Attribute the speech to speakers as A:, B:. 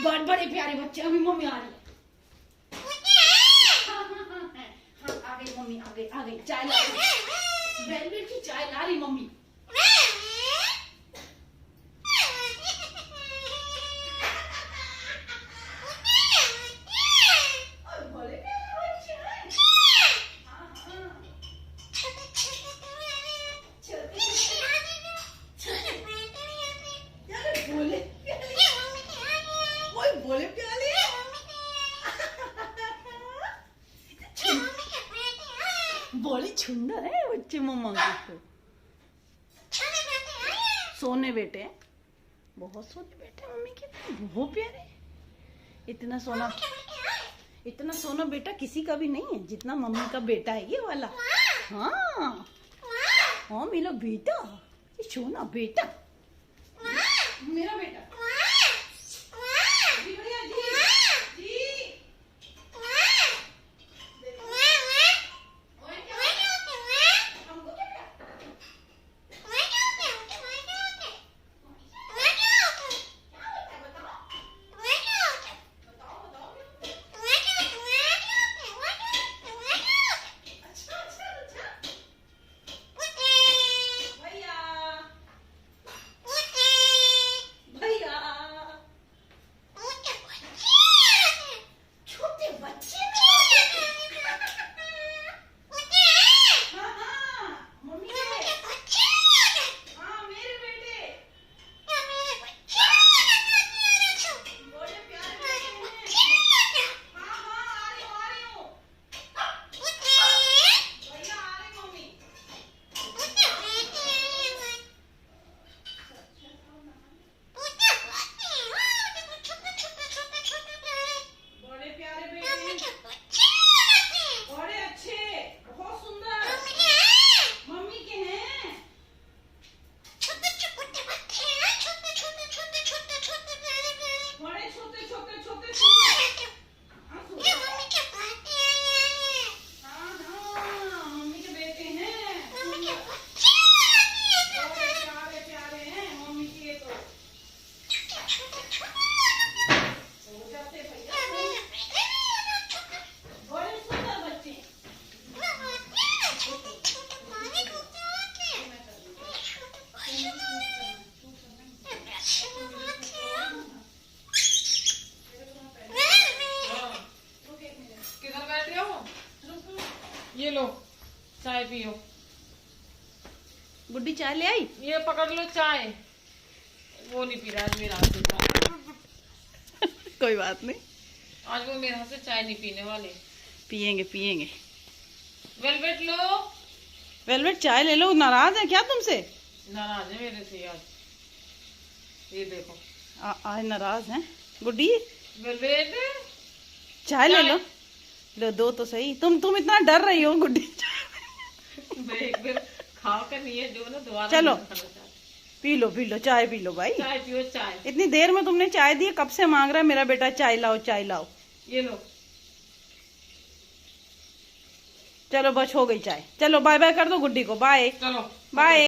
A: बड़े प्यारे बच्चे। अभी मम्मी आ रही है। आ गई मम्मी, आ गई चाय ला रही। वेलवेट की चाय ला रही मम्मी। बोले प्याली बोले छुंदर है बच्चे मम्मा को। सोने बेटे, बहुत सोने बेटे मम्मी के, बहुत प्यारे। इतना सोना बेटा किसी का भी नहीं है जितना मम्मी का बेटा है ये वाला। हाँ हाँ मेरा बेटा, ये सोना बेटा, मेरा बेटा।
B: ये लो चाय पियो।
A: गुड्डी चाय ले आई।
B: ये पकड़ लो चाय। वो नहीं पी रहा आज मेरे हाथ से चाय।
A: कोई बात नहीं,
B: आज वो मेरे हाथ से चाय नहीं पीने वाले।
A: पियेंगे पियेंगे।
B: वेलवेट लो।
A: वेलवेट चाय ले लो। नाराज है क्या तुमसे?
B: नाराज है मेरे से आज। ये देखो
A: आज नाराज है गुड्डी।
B: वेलवेट
A: चाय ले लो। लो दो तो सही। तुम इतना डर रही हो गुड्डी।
B: एक बार खाओ कर नहीं है जो ना दोबारा।
A: चलो पी लो चाय पी लो भाई।
B: चाय पियो चाय।
A: इतनी देर में तुमने चाय दी, कब से मांग रहा है मेरा बेटा चाय लाओ चाय लाओ।
B: ये लो।
A: चलो बस हो गई चाय। चलो बाय बाय कर दो गुड्डी को। बाय
B: चलो
A: बाय।